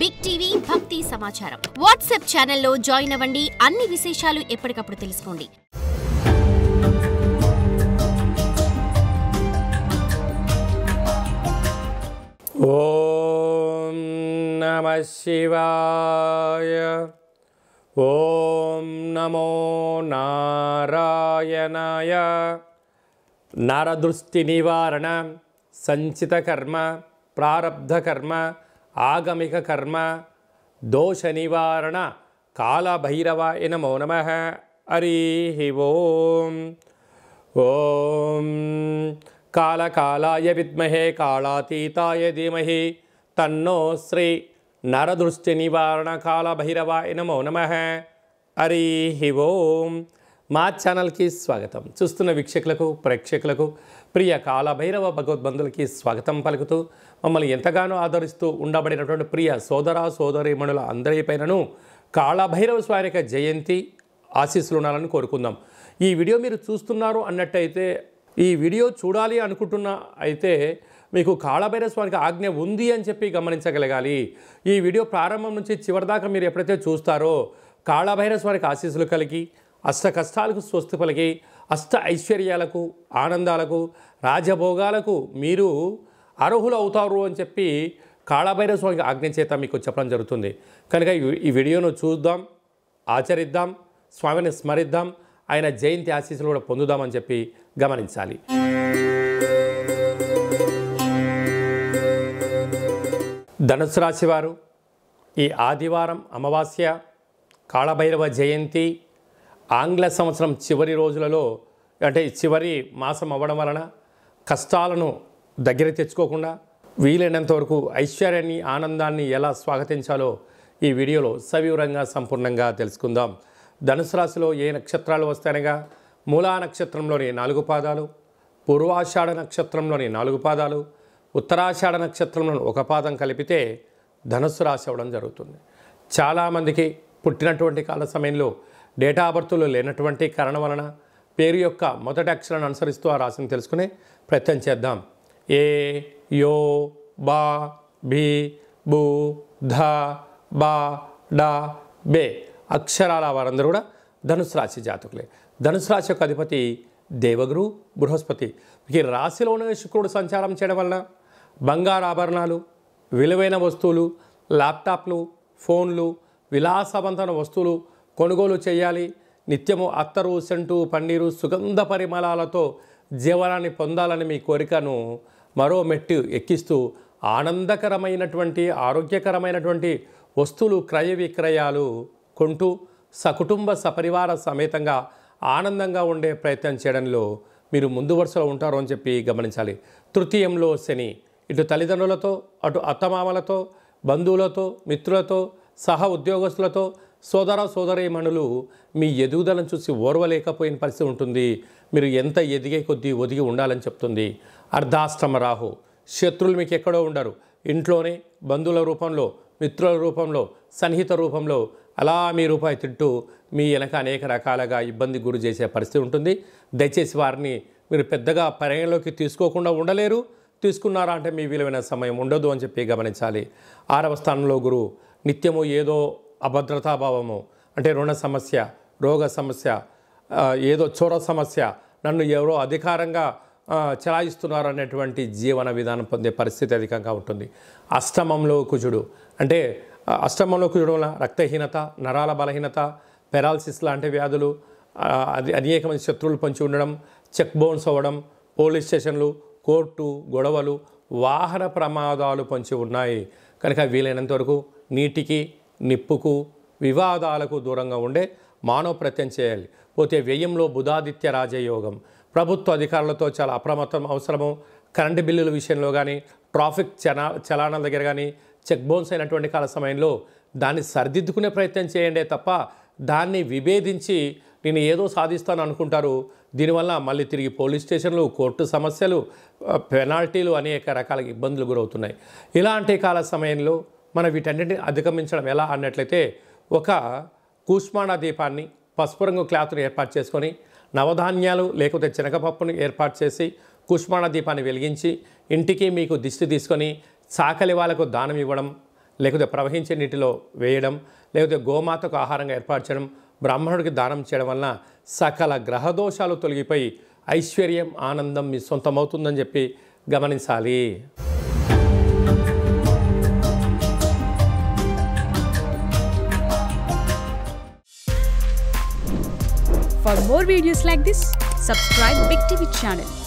Big TV భక్తి సమాచారం WhatsApp ఛానల్లో జాయిన్ అవ్వండి. అన్ని విశేషాలు ఎప్పటికప్పుడు తెలుసుకోండి. ఓం నమః శివాయ. ఓం నమో నారాయణాయ. నరదృష్టి నివారణ, సంచిత కర్మ, ప్రారబ్ధ కర్మ, ఆగమిక కర్మ, దోష నివారణ కాళభైరవాయ నమో నమః. హరి ఓం. ఓం కాళకాళాయ విద్మహే కాళాతీతాయ ధీమహి తన్నో శ్రీ నరదృష్టి నివారణ కాళభైరవాయ నమో నమః. హరి ఓం. మా ఛానల్కి స్వాగతం. చూస్తున్న వీక్షకులకు, ప్రేక్షకులకు, ప్రియ కాళభైరవ భగవద్బంధులకి స్వాగతం పలుకుతూ మమ్మల్ని ఎంతగానో ఆదరిస్తూ ఉండబడినటువంటి ప్రియ సోదర సోదరీమణుల అందరిపైనను కాళభైరవ స్వామి యొక్క జయంతి ఆశీస్సులు ఉండాలని కోరుకుందాం. ఈ వీడియో మీరు చూస్తున్నారు అన్నట్టయితే, ఈ వీడియో చూడాలి అనుకుంటున్న అయితే మీకు కాళభైరవ స్వామికి ఆజ్ఞ ఉంది అని చెప్పి గమనించగలగాలి. ఈ వీడియో ప్రారంభం నుంచి చివరిదాకా మీరు ఎప్పుడైతే చూస్తారో కాళభైరవ స్వామికి ఆశీస్సులు కలిగి అష్ట కష్టాలకు స్వస్తి పలికి అష్ట ఐశ్వర్యాలకు, ఆనందాలకు, రాజభోగాలకు మీరు అర్హులు అవుతారు అని చెప్పి కాళభైరవ స్వామికి ఆజ్ఞ చేత మీకు చెప్పడం జరుగుతుంది. కనుక ఈ వీడియోను చూద్దాం, ఆచరిద్దాం, స్వామిని స్మరిద్దాం, ఆయన జయంతి ఆశీస్సులు కూడా పొందుదామని చెప్పి గమనించాలి. ధనుసు రాశి వారు ఈ ఆదివారం అమావాస్య కాళభైరవ జయంతి ఆంగ్ల సంవత్సరం చివరి రోజులలో, అంటే చివరి మాసం అవ్వడం వలన కష్టాలను దగ్గర తెచ్చుకోకుండా వీలైనంత వరకు ఐశ్వర్యాన్ని, ఆనందాన్ని ఎలా స్వాగతించాలో ఈ వీడియోలో సవివరంగా సంపూర్ణంగా తెలుసుకుందాం. ధనుసు రాశిలో ఏ నక్షత్రాలు వస్తాయనగా మూలా నక్షత్రంలోని 4 పాదాలు, పూర్వాషాఢ నక్షత్రంలోని 4 పాదాలు, ఉత్తరాషాఢ నక్షత్రంలోని 1 పాదం కలిపితే ధనుసు రాశి అవ్వడం జరుగుతుంది. చాలామందికి పుట్టినటువంటి కాల సమయంలో డేటా బర్త్లో లేనటువంటి కారణం వలన పేరు యొక్క మొదటి అక్షరాన్ని అనుసరిస్తూ ఆ రాశిని తెలుసుకునే ప్రయత్నం చేద్దాం. ఏ, యో, బా, భీ, బూ, ధ, బా, డా, బే అక్షరాల వారందరూ కూడా ధనుసు రాశి జాతకులే. ధనుసు రాశి యొక్క అధిపతి దేవగురు బృహస్పతి. ఈ రాశిలోనే శుక్రుడు సంచారం చేయడం వలన బంగారు ఆభరణాలు, విలువైన వస్తువులు, ల్యాప్టాప్లు, ఫోన్లు, విలాసవంతమైన వస్తువులు కొనుగోలు చేయాలి. నిత్యము అత్తరు, సెంటు, పన్నీరు, సుగంధ పరిమళాలతో జీవనాన్ని పొందాలని మీ కోరికను మరో మెట్టు ఎక్కిస్తూ ఆనందకరమైనటువంటి, ఆరోగ్యకరమైనటువంటి వస్తువులు క్రయ విక్రయాలు కొంటూ సకుటుంబ సపరివార సమేతంగా ఆనందంగా ఉండే ప్రయత్నం చేయడంలో మీరు ముందు వరుసలో ఉంటారు అని చెప్పి గమనించాలి. తృతీయంలో శని ఇటు తల్లిదండ్రులతో, అటు అత్తమామలతో, బంధువులతో, మిత్రులతో, సహ ఉద్యోగస్తులతో, సోదర సోదరీమణులు మీ ఎదుగుదలను చూసి ఓర్వలేకపోయిన పరిస్థితి ఉంటుంది. మీరు ఎంత ఎదిగే కొద్దీ ఒదిగి ఉండాలని చెప్తుంది. అర్ధాష్టమ రాహు, శత్రువులు మీకు ఎక్కడో ఉండరు, ఇంట్లోనే బంధువుల రూపంలో, మిత్రుల రూపంలో, సన్నిహిత రూపంలో అలా మీ రూపాయి తింటూ మీ వెనక అనేక రకాలుగా ఇబ్బంది గురి చేసే పరిస్థితి ఉంటుంది. దయచేసి వారిని మీరు పెద్దగా పరిగణలోకి తీసుకోకుండా ఉండలేరు. తీసుకున్నారా అంటే మీ విలువైన సమయం ఉండదు అని చెప్పి గమనించాలి. 6వ స్థానంలో గురువు నిత్యము ఏదో అభద్రతాభావము, అంటే రుణ సమస్య, రోగ సమస్య, ఏదో చోర సమస్య, నన్ను ఎవరో అధికారంగా చలాయిస్తున్నారు అనేటువంటి జీవన విధానం పొందే పరిస్థితి అధికంగా ఉంటుంది. అష్టమంలో కుజుడు, అంటే అష్టమంలో కుజుడు వల్ల రక్తహీనత, నరాల బలహీనత, పెరాలసిస్ లాంటి వ్యాధులు, అనేక మంది శత్రువులు పొంచి ఉండడం, చెక్ బౌన్స్ అవ్వడం, పోలీస్ స్టేషన్లు, కోర్టు గొడవలు, వాహన ప్రమాదాలు పొంచి ఉన్నాయి. కనుక వీలైనంత వరకు నీటికి, నిప్పుకు, వివాదాలకు దూరంగా ఉండే మానవ ప్రయత్నం చేయాలి. పోతే వ్యయంలో బుధాదిత్య రాజయోగం, ప్రభుత్వ అధికారులతో చాలా అప్రమత్తం అవసరము. కరెంటు బిల్లుల విషయంలో కానీ, ట్రాఫిక్ చలానాల దగ్గర కానీ చెక్ బౌన్స్ అయినటువంటి కాల సమయంలో దాన్ని సరిదిద్దుకునే ప్రయత్నం చేయండి తప్ప దాన్ని విభేదించి నేను ఏదో సాధిస్తాను అనుకుంటారు. దీనివల్ల మళ్ళీ తిరిగి పోలీస్ స్టేషన్లు, కోర్టు సమస్యలు, పెనాల్టీలు, అనేక రకాల ఇబ్బందులు గురవుతున్నాయి. ఇలాంటి కాల సమయంలో మనం వీటన్నిటిని అధిగమించడం ఎలా అన్నట్లయితే, ఒక కూష్మాండ దీపాన్ని పసుపు రంగు క్లాత్ను ఏర్పాటు చేసుకొని నవధాన్యాలు లేకపోతే శనగపప్పును ఏర్పాటు చేసి కూష్మాండ దీపాన్ని వెలిగించి ఇంటికి మీకు దిష్టి తీసుకొని చాకలి వాళ్ళకు దానం ఇవ్వడం, లేకపోతే ప్రవహించే నీటిలో వేయడం, లేకపోతే గోమాతకు ఆహారంగా ఏర్పాటు చేయడం, బ్రాహ్మణుడికి దానం చేయడం వలన సకల గ్రహదోషాలు తొలగిపోయి ఐశ్వర్యం, ఆనందం మీ సొంతమవుతుందని చెప్పి గమనించాలి. For more videos like this, subscribe Big TV channel.